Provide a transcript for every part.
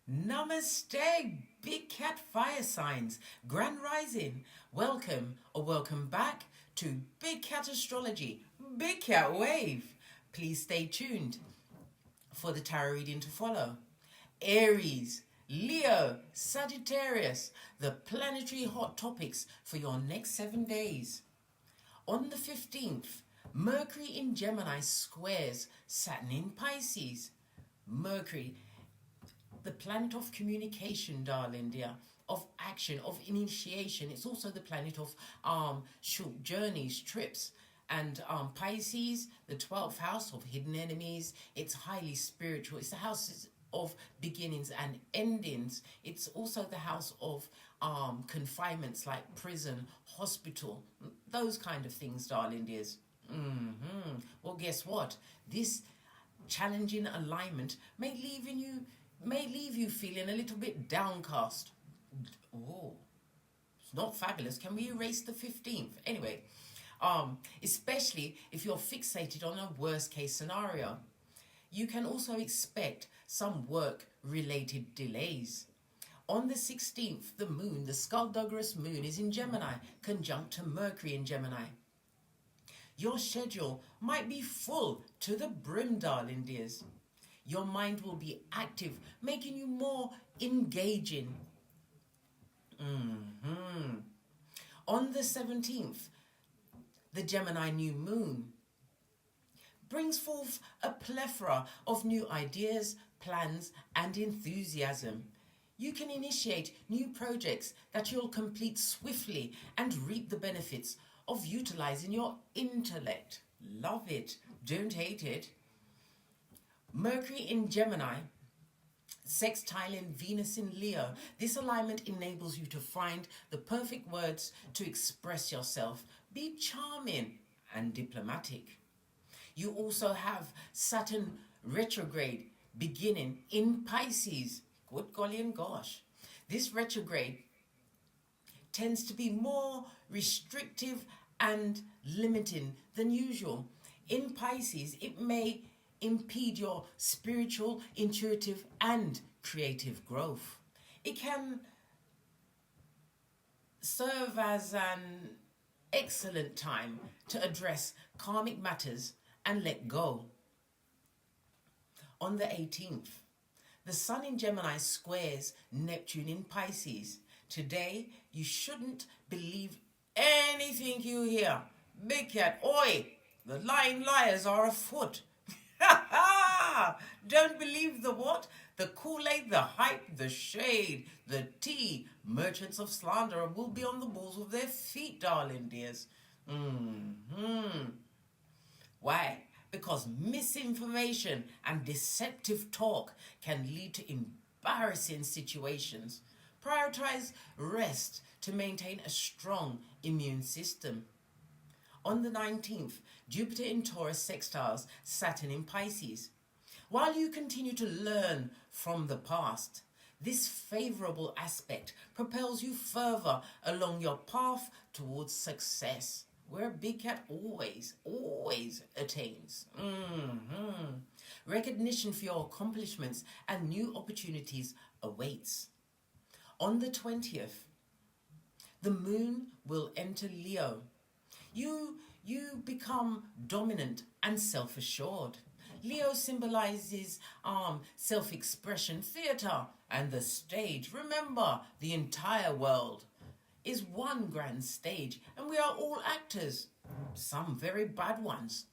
Namaste, Big Cat Fire Signs, Grand Rising. Welcome or welcome back to Big Cat Astrology, Big Cat Wave. Please stay tuned for the tarot reading to follow. Aries, Leo, Sagittarius, the planetary hot topics for your next 7 days. On the 15th, Mercury in Gemini squares Saturn in Pisces. Mercury, the planet of communication, darling dear, of action, of initiation. It's also the planet of short journeys, trips. And Pisces, the 12th house of hidden enemies. It's highly spiritual. It's the house of beginnings and endings. It's also the house of confinements like prison, hospital, those kind of things, darling dears. Well, guess what? This challenging alignment may leave you feeling a little bit downcast. Oh, it's not fabulous. Can we erase the 15th? Anyway, especially if you're fixated on a worst case scenario. You can also expect some work-related delays. On the 16th, the moon, the skullduggerous moon, is in Gemini, conjunct to Mercury in Gemini. Your schedule might be full to the brim, darling dears. Your mind will be active, making you more engaging. On the 17th, the Gemini new moon brings forth a plethora of new ideas, plans, and enthusiasm. You can initiate new projects that you'll complete swiftly and reap the benefits of utilizing your intellect. Love it. Don't hate it. Mercury in Gemini, sextiling Venus in Leo. This alignment enables you to find the perfect words to express yourself. Be charming and diplomatic. You also have Saturn retrograde beginning in Pisces. Good golly and gosh. This retrograde tends to be more restrictive and limiting than usual. In Pisces, it may impede your spiritual, intuitive, and creative growth. It can serve as an excellent time to address karmic matters and let go. On the 18th, the Sun in Gemini squares Neptune in Pisces. Today, you shouldn't believe anything you hear. Big Cat, oi, the lying liars are afoot. Don't believe the what? The Kool-Aid, the hype, the shade, the tea. Merchants of slander will be on the balls of their feet, darling dears. Why? Because misinformation and deceptive talk can lead to embarrassing situations. Prioritize rest to maintain a strong immune system. On the 19th, Jupiter in Taurus sextiles Saturn in Pisces. While you continue to learn from the past, this favorable aspect propels you further along your path towards success, where Big Cat always attains. Recognition for your accomplishments and new opportunities awaits. On the 20th, the moon will enter Leo. You become dominant and self-assured. Leo symbolizes self-expression, theatre, and the stage. Remember, the entire world is one grand stage, and we are all actors. Some very bad ones.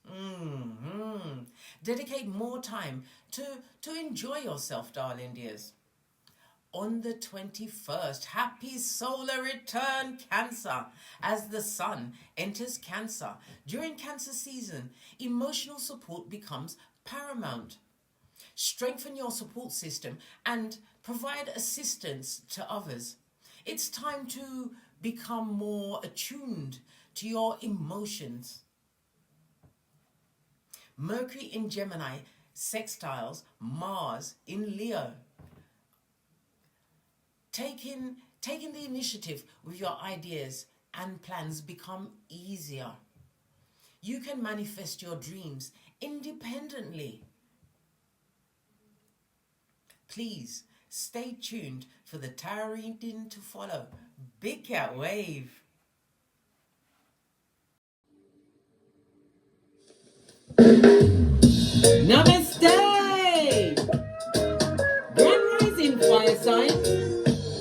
Dedicate more time to enjoy yourself, darling dears. On the 21st, happy solar return, Cancer, as the Sun enters Cancer. During Cancer season, emotional support becomes paramount. Strengthen your support system and provide assistance to others. It's time to become more attuned to your emotions. Mercury in Gemini sextiles Mars in Leo. Taking the initiative with your ideas and plans become easier. You can manifest your dreams independently. Please stay tuned for the tarot reading to follow. Big Cat Wave. Namaste! Grand Rising Fire Signs.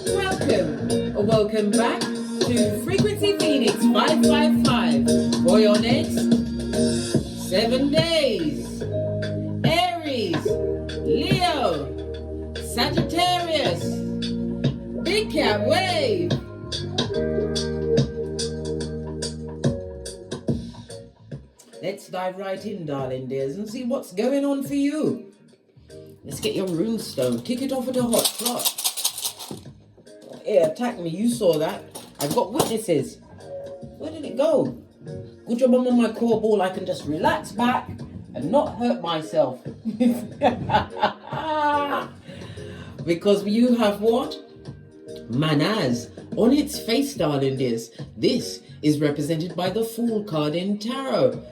Welcome or welcome back to Frequency Phoenix 555 for your next 7 days. Aries, Leo, Sagittarius, Big Cat Wave. Let's dive right in, darling dears, and see what's going on for you. Let's get your runestone. Kick it off at a hot shot. It attacked me. You saw that. I've got witnesses. Where did it go? Good job I'm on my core ball. I can just relax back and not hurt myself. Because you have what? Manners on its face, darling dears. This is represented by the Fool card in tarot.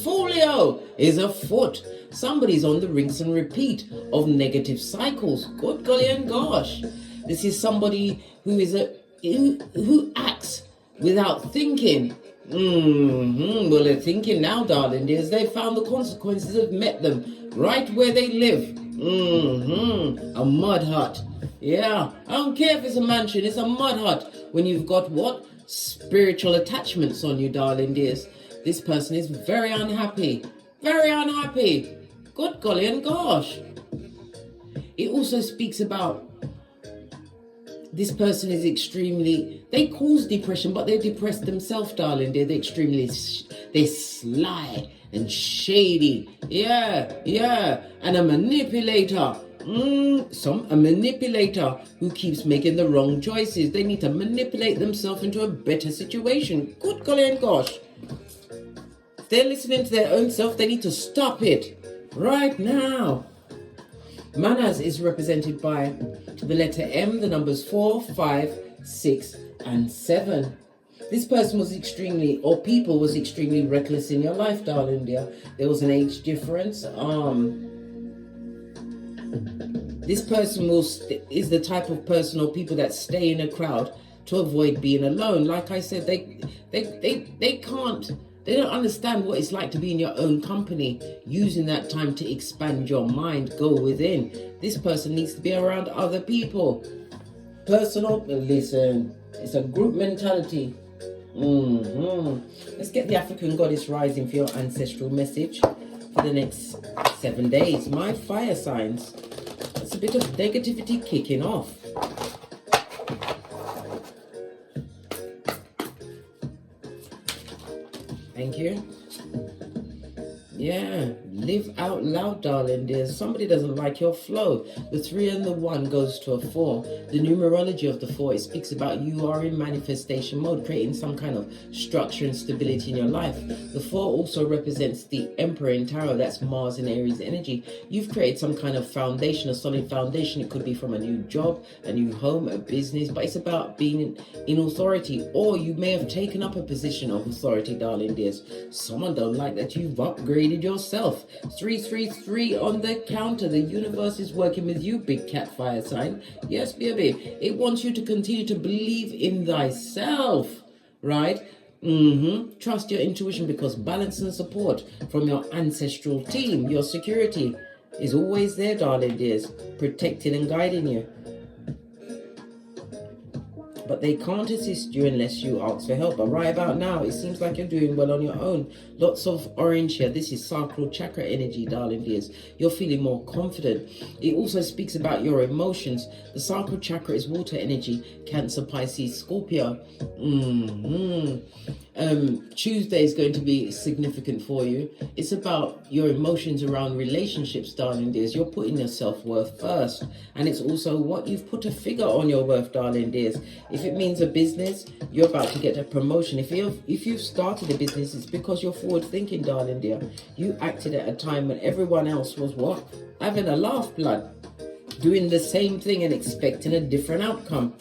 Folio is afoot. Somebody's on the rinse and repeat of negative cycles. Good golly and gosh. This is somebody who is who acts without thinking. Well, they're thinking now, darling dears. They found the consequences have met them right where they live. A mud hut. Yeah, I don't care if it's a mansion, it's a mud hut. When you've got what? Spiritual attachments on you, darling dears. This person is very unhappy. Very unhappy. Good golly and gosh. It also speaks about this person is extremely, they cause depression, but they're depressed themselves, darling. They're extremely, they're sly and shady. Yeah. And a manipulator. A manipulator who keeps making the wrong choices. They need to manipulate themselves into a better situation. Good golly and gosh. If they're listening to their own self, they need to stop it right now. Manners is represented by the letter M, the numbers 4, 5, 6, and 7. This person was extremely, or people was extremely reckless in your life, darling dear. There was an age difference. This person is the type of person or people that stay in a crowd to avoid being alone. Like I said, they can't. They don't understand what it's like to be in your own company, using that time to expand your mind, go within. This person needs to be around other people. Personal, listen, it's a group mentality. Let's get the African Goddess Rising for your ancestral message for the next 7 days. My fire signs. That's a bit of negativity kicking off. Thank you. Yeah, live out loud, darling dear. Somebody doesn't like your flow. The 3 and the 1 goes to a 4. The numerology of the 4, it speaks about you are in manifestation mode, creating some kind of structure and stability in your life. The 4 also represents the Emperor in tarot. That's Mars and Aries energy. You've created some kind of foundation, a solid foundation. It could be from a new job, a new home, a business, but it's about being in authority, or you may have taken up a position of authority, darling dears. Someone don't like that you've upgraded yourself. 333 on the counter. The universe is working with you, big cat fire sign. Yes, baby. It wants you to continue to believe in thyself, right? Trust your intuition, because balance and support from your ancestral team, your security, is always there, darling dears, protecting and guiding you. But they can't assist you unless you ask for help. But right about now, it seems like you're doing well on your own. Lots of orange here. This is sacral chakra energy, darling dears. You're feeling more confident. It also speaks about your emotions. The sacral chakra is water energy. Cancer, Pisces, Scorpio. Tuesday is going to be significant for you. It's about your emotions around relationships, darling dears. You're putting your self-worth first. And it's also what you've put a figure on your worth, darling dears. If it means a business, you're about to get a promotion. If you've started a business, it's because you're forward thinking, darling dear. You acted at a time when everyone else was what? Having a laugh, blood. Doing the same thing and expecting a different outcome.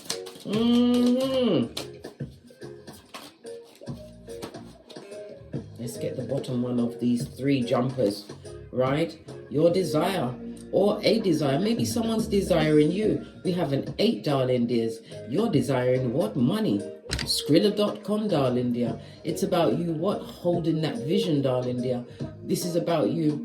Let's get the bottom one of these 3 jumpers, right? Your desire. or a desire. Maybe someone's desiring you. We have an 8, darling dears. You're desiring what? Money. Skrilla.com, darling dear. It's about you what? Holding that vision, darling dear. This is about you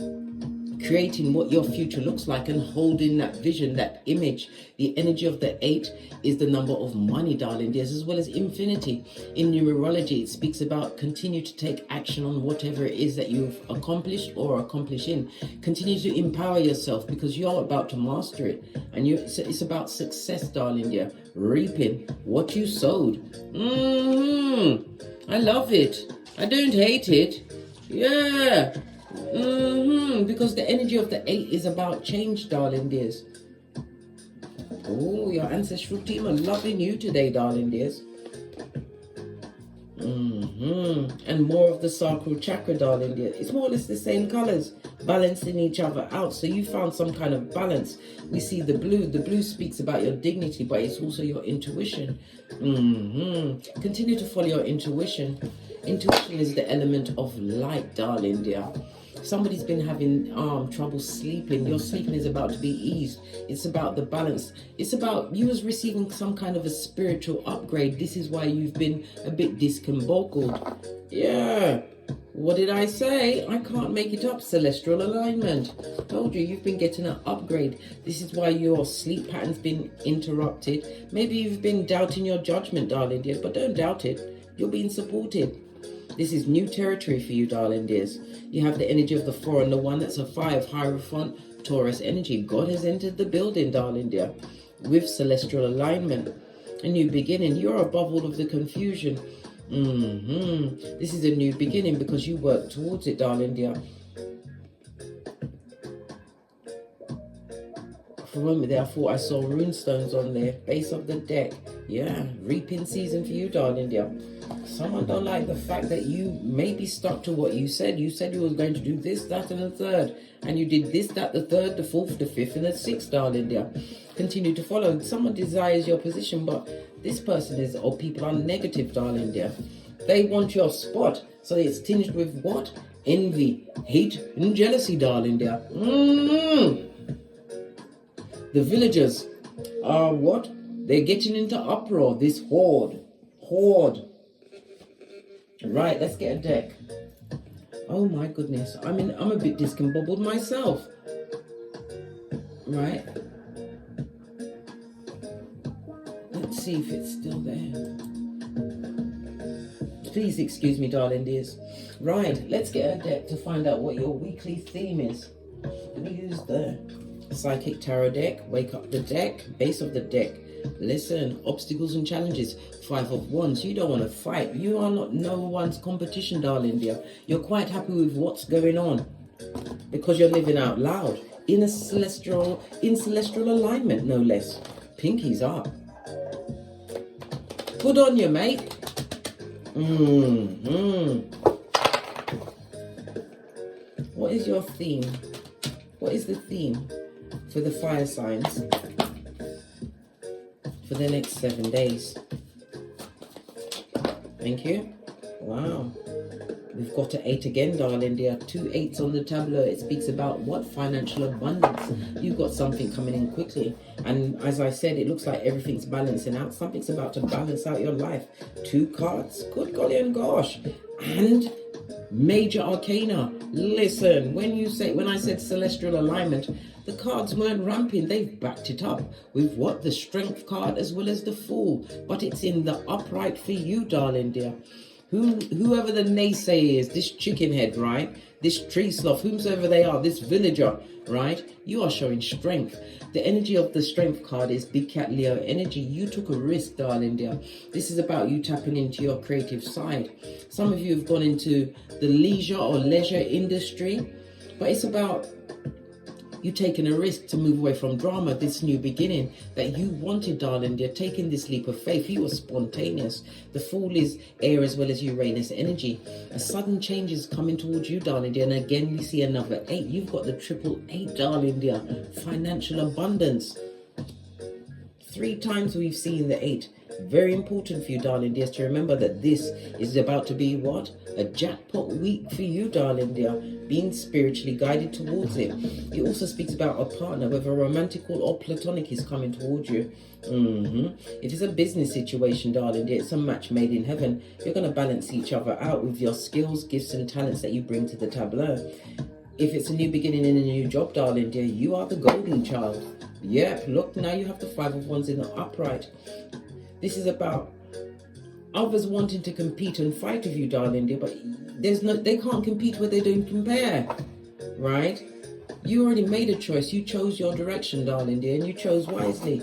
creating what your future looks like and holding that vision, that image. The energy of the 8 is the number of money, darling dears, as well as infinity. In numerology, it speaks about continue to take action on whatever it is that you've accomplished or accomplishing. Continue to empower yourself because you're about to master it. And it's about success, darling dear. Reaping what you sowed. I love it. I don't hate it. Yeah. Because the energy of the 8 is about change, darling dears. Oh, your ancestral team are loving you today, darling dears. And more of the sacral chakra, darling dear. It's more or less the same colors, balancing each other out. So you found some kind of balance. We see the blue. The blue speaks about your dignity, but it's also your intuition. Continue to follow your intuition. Intuition is the element of light, darling dear. Somebody's been having trouble sleeping. Your sleeping is about to be eased. It's about the balance. It's about you was receiving some kind of a spiritual upgrade. This is why you've been a bit discombobulated. Yeah. What did I say? I can't make it up. Celestial alignment. Told you, you've been getting an upgrade. This is why your sleep pattern's been interrupted. Maybe you've been doubting your judgment, darling dear, but don't doubt it. You're being supported. This is new territory for you, darling dears. You have the energy of the 4 and the 1. That's a 5, Hierophant, Taurus energy. God has entered the building, darling dear, with celestial alignment. A new beginning. You're above all of the confusion. This is a new beginning because you work towards it, darling dear. For a moment there, I thought I saw runestones on there. Base of the deck. Yeah, reaping season for you, darling dear. Someone don't like the fact that you may be stuck to what you said. You said you were going to do this, that, and the third. And you did this, that, the third, the fourth, the fifth, and the sixth, darling dear. Continue to follow. Someone desires your position, but this person is, or people are negative, darling dear. They want your spot. So it's tinged with what? Envy, hate, and jealousy, darling dear. The villagers are what? They're getting into uproar. This horde. Right, let's get a deck. Oh my goodness. I'm a bit discombobulated myself. Right. Let's see if it's still there. Please excuse me, darling dears. Right, let's get a deck to find out what your weekly theme is. Let me use the Psychic Tarot deck. Wake up the deck. Base of the deck. Listen, obstacles and challenges. 5 of Wands. You don't want to fight. You are not no one's competition, darling dear. You're quite happy with what's going on because you're living out loud in celestial alignment, no less. Pinkies up. Good on you, mate. What is your theme? What is the theme for the fire signs for the next 7 days? Thank you. Wow. We've got an 8 again, darling dear. 2 8s on the tableau. It speaks about what? Financial abundance. You've got something coming in quickly. And as I said, it looks like everything's balancing out. Something's about to balance out your life. 2 cards. Good golly and gosh. And major arcana. Listen, when I said celestial alignment, the cards weren't ramping. They've backed it up with what? The Strength card as well as the Fool. But it's in the upright for you, darling dear. Whoever the naysayer is, this chicken head, right? This tree sloth, whomsoever they are, this villager, right? You are showing strength. The energy of the Strength card is Big Cat Leo energy. You took a risk, darling dear. This is about you tapping into your creative side. Some of you have gone into the leisure or leisure industry, but it's about you taking a risk to move away from drama, this new beginning that you wanted, darling dear, taking this leap of faith. You were spontaneous. The Fool is air as well as Uranus energy. A sudden change is coming towards you, darling dear. And again, we see another 8. You've got the 888, darling dear. Financial abundance. 3 times we've seen the 8. Very important for you, darling dears, to remember that this is about to be what? A jackpot week for you, darling dear, being spiritually guided towards it. It also speaks about a partner, whether romantic or platonic, is coming towards you. If it's a business situation, darling dear, it's a match made in heaven. You're going to balance each other out with your skills, gifts and talents that you bring to the tableau. If it's a new beginning in a new job, darling dear, you are the golden child. Yep, look, now you have the Five of Wands in the upright. This is about others wanting to compete and fight with you, darling dear, but they can't compete where they don't compare, right? You already made a choice. You chose your direction, darling dear, and you chose wisely.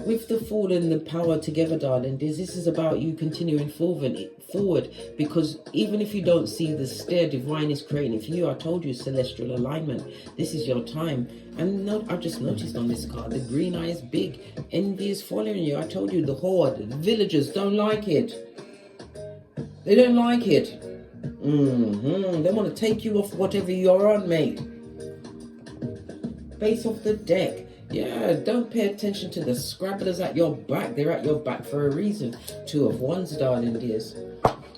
With the Fool and the Power together, darling dears, this is about you continuing forward, because even if you don't see the stair divine is creating for you, I told you celestial alignment, this is your time. And I've just noticed on this card, the green eye is big, envy is following you. I told you the horde, the villagers don't like it. They don't like it. They want to take you off whatever you're on, mate. Face off the deck. Yeah, don't pay attention to the scrabblers at your back. They're at your back for a reason. Two of Wands, darling dears.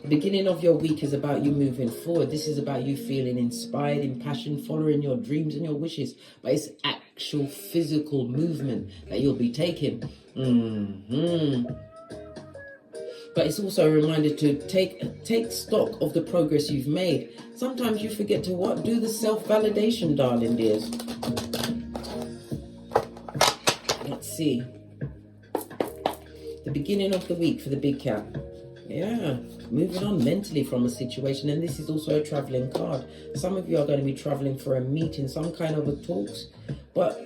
The beginning of your week is about you moving forward. This is about you feeling inspired, impassioned, following your dreams and your wishes. But it's actual physical movement that you'll be taking. But it's also a reminder to take stock of the progress you've made. Sometimes you forget to what? Do the self-validation, darling dears. Let's see. The beginning of the week for the big cat. Yeah, moving on mentally from a situation. And this is also a traveling card. Some of you are going to be traveling for a meeting, some kind of a talks. But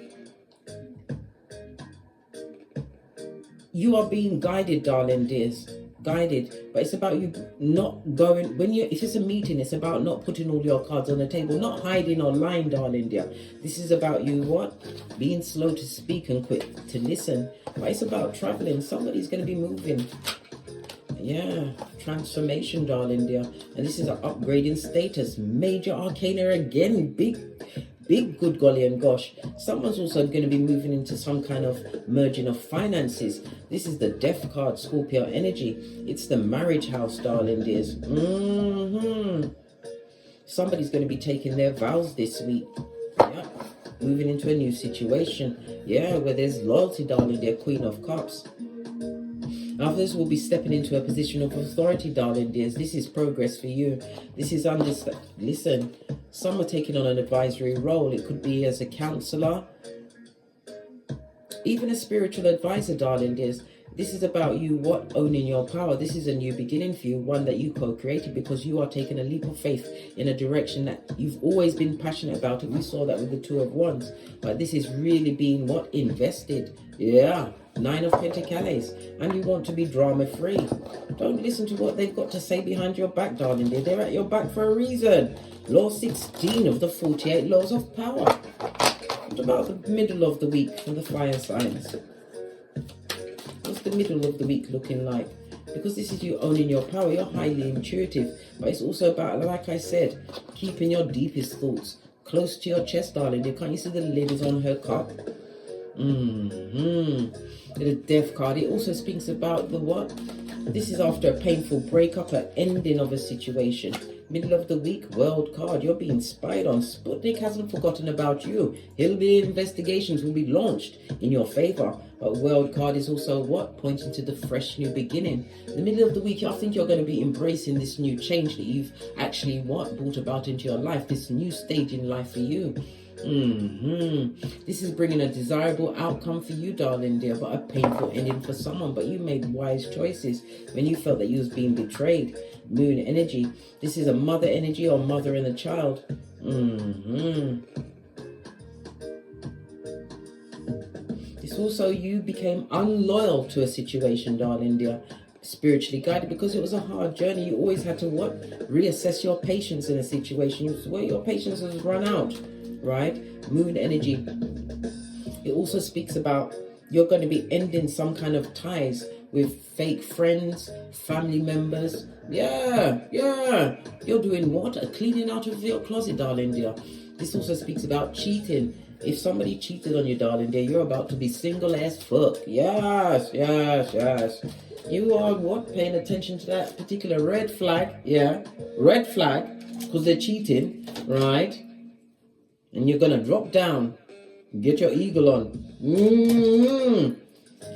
you are being guided, darling dears. Guided, but it's about you not going if it's a meeting, it's about not putting all your cards on the table, not hiding or lying, darling dear. This is about you being slow to speak and quick to listen. But it's about traveling. Somebody's going to be moving. Yeah, transformation, darling dear. And this is an upgrading status, major arcana again, big good golly and gosh. Someone's also going to be moving into some kind of merging of finances. This is the Death card, Scorpio energy. It's the marriage house, darling dears. Somebody's going to be taking their vows this week. Yeah, moving into a new situation. Yeah, where there's loyalty, darling dear, Queen of Cups. Others will be stepping into a position of authority, darling dears. This is progress for you. This is listen, some are taking on an advisory role. It could be as a counselor, even a spiritual advisor, darling dears. This is about you owning your power. This is a new beginning for you, one that you co-created, because you are taking a leap of faith in a direction that you've always been passionate about. And we saw that with the Two of Wands. But this is really being invested. Yeah. 9 of Pentacles, and you want to be drama free. Don't listen to what they've got to say behind your back, darling dear. They're at your back for a reason. Law 16 of the 48 laws of power. What about the middle of the week for the fire signs? What's the middle of the week looking like? Because this is you owning your power. You're highly intuitive, but it's also about, like I said, keeping your deepest thoughts close to your chest, darling dear. Can't you see the lid is on her cup? The Death card. It also speaks about the this is after a painful breakup, an ending of a situation. Middle of the week, World card. You're being spied on. Sputnik hasn't forgotten about you. Hillbilly investigations will be launched in your favor. But World card is also pointing to the fresh new beginning. In the middle of the week, I think you're going to be embracing this new change that you've actually brought about into your life. This new stage in life for you. This is bringing a desirable outcome for you, darling dear, but a painful ending for someone. But you made wise choices when you felt that you was being betrayed. Moon energy. This is a mother energy, or mother and a child. This also, you became unloyal to a situation, darling dear. Spiritually guided, because it was a hard journey. You always had to reassess your patience in a situation where your patience has run out. Right? Moon energy. It also speaks about you're going to be ending some kind of ties with fake friends, family members. Yeah. You're doing a cleaning out of your closet, darling dear. This also speaks about cheating. If somebody cheated on you, darling dear, you're about to be single as fuck. Yes, yes, yes. You are what? Paying attention to that particular red flag. Yeah, red flag, because they're cheating, right? And you're going to drop down. Get your eagle on.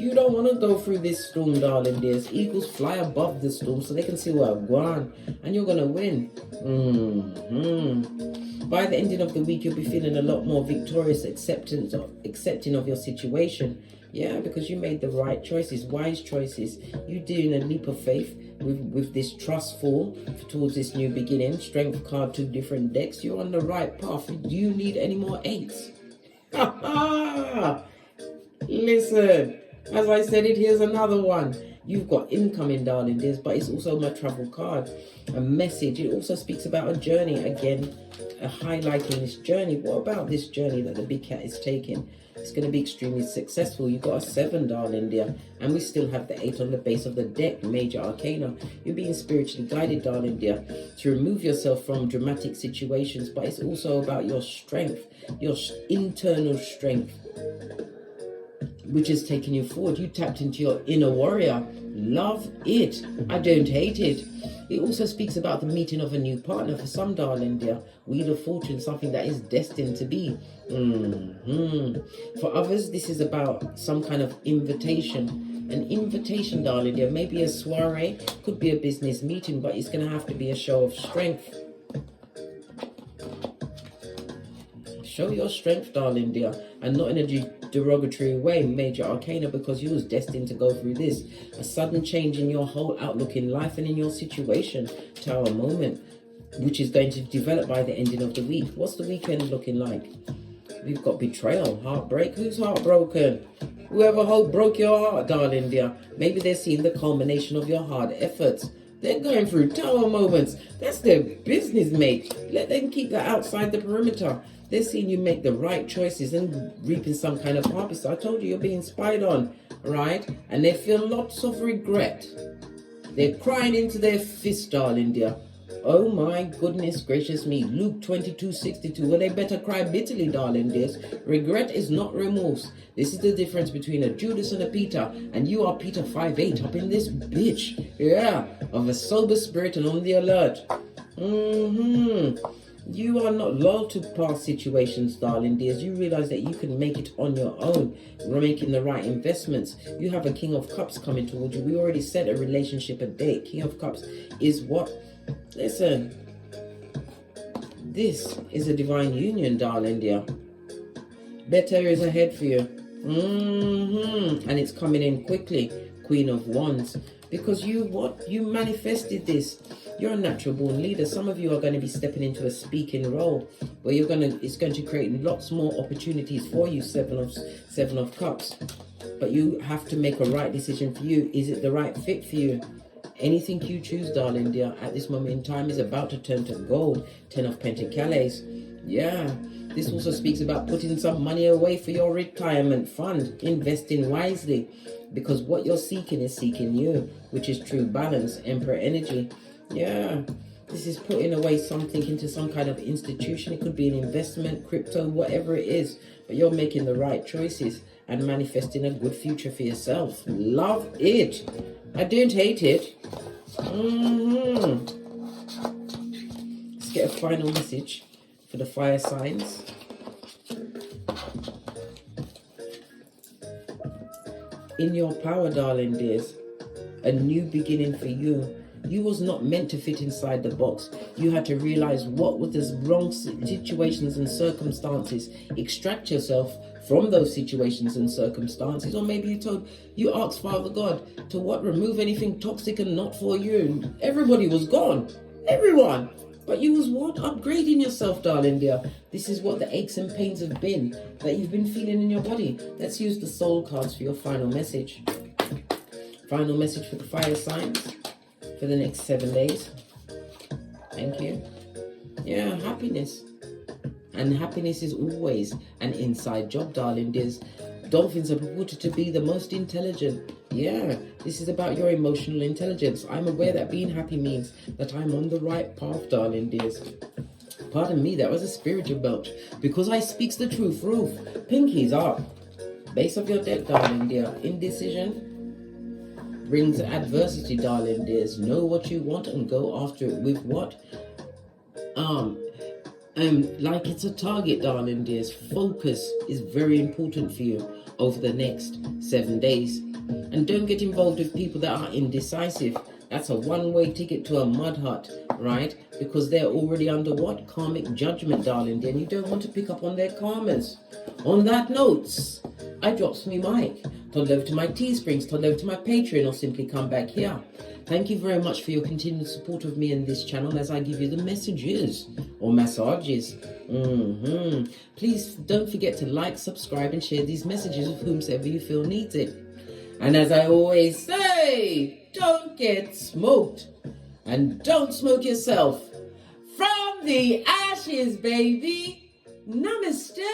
You don't want to go through this storm, darling dears. Eagles fly above the storm so they can see where I'm going. And you're going to win. By the ending of the week, you'll be feeling a lot more victorious, accepting of your situation. Yeah, because you made the right choices, wise choices. You're doing a leap of faith with this trust fall towards this new beginning. Strength card, 2 different decks. You're on the right path. Do you need any more 8s? Listen, as I said it, here's another one. You've got incoming, darling dears, but it's also my travel card, a message. It also speaks about a journey, again, highlighting this journey. What about this journey that the big cat is taking? It's going to be extremely successful. You've got a 7, darling dear, and we still have the 8 on the base of the deck, major arcana. You're being spiritually guided, darling dear, to remove yourself from dramatic situations, but it's also about your strength, your internal strength, which is taking you forward. You tapped into your inner warrior. Love it. I don't hate it. It also speaks about the meeting of a new partner for some, darling dear. Wheel of Fortune, something that is destined to be. For others, this is about some kind of invitation. An invitation, darling dear. Maybe a soiree, could be a business meeting, but it's going to have to be a show of strength. Show your strength, darling dear, and not in a derogatory way, major arcana, because you was destined to go through this. A sudden change in your whole outlook in life and in your situation. Tower moment, which is going to develop by the ending of the week. What's the weekend looking like? We've got betrayal, heartbreak. Who's heartbroken? Whoever broke your heart, darling dear. Maybe they're seeing the culmination of your hard efforts. They're going through tower moments. That's their business, mate. Let them keep that outside the perimeter. They're seeing you make the right choices and reaping some kind of harvest. I told you, you're being spied on, right? And they feel lots of regret. They're crying into their fist, darling dear. Oh my goodness gracious me. Luke 22:62. Well, they better cry bitterly, darling dears. Regret is not remorse. This is the difference between a Judas and a Peter. And you are Peter 5'8" up in this bitch. Yeah, of a sober spirit and on the alert. You are not loyal to past situations, darling dears. You realize that you can make it on your own. You're making the right investments. You have a King of Cups coming towards you. We already set a relationship a date. King of Cups is what? Listen, this is a divine union, darling dear. Better is ahead for you. And it's coming in quickly. Queen of Wands. Because you manifested this. You're a natural born leader. Some of you are going to be stepping into a speaking role where it's going to create lots more opportunities for you. Seven of Cups. But you have to make a right decision for you. Is it the right fit for you? Anything you choose, darling dear, at this moment in time is about to turn to gold. 10 of Pentacles. Yeah. This also speaks about putting some money away for your retirement fund. Investing wisely. Because what you're seeking is seeking you, which is true balance, Emperor energy. Yeah, this is putting away something into some kind of institution. It could be an investment, crypto, whatever it is. But you're making the right choices and manifesting a good future for yourself. Love it. I don't hate it. Let's get a final message for the fire signs. In your power, darling dears, a new beginning for you. You was not meant to fit inside the box. You had to realize what were the wrong situations and circumstances. Extract yourself from those situations and circumstances. Or maybe you asked Father God to remove anything toxic and not for you. Everybody was gone. Everyone. But you was what? Upgrading yourself, darling dear. This is what the aches and pains have been that you've been feeling in your body. Let's use the soul cards for your final message. Final message for the fire signs for the next 7 days. Thank you. Yeah, happiness. And happiness is always an inside job, darling dears. Dolphins are reported to be the most intelligent. Yeah, this is about your emotional intelligence. I'm aware that being happy means that I'm on the right path, darling dears. Pardon me, that was a spiritual belch. Because I speaks the truth, Ruth. Pinkies up. Base of your deck, darling dear. Indecision brings adversity, darling dears. Know what you want and go after it with what? Like it's a target, darling dears. Focus is very important for you over the next 7 days. And don't get involved with people that are indecisive. That's a one-way ticket to a mud hut, right? Because they're already under what? Karmic judgment, darling dear. And you don't want to pick up on their karmas. On that note, I drops me mic. Toddle over to my Teesprings, toddle over to my Patreon, or simply come back here. Thank you very much for your continued support of me and this channel as I give you the messages or massages. Please don't forget to like, subscribe, and share these messages with whomsoever you feel needs it. And as I always say, don't get smoked. And don't smoke yourself. From the ashes, baby. Namaste.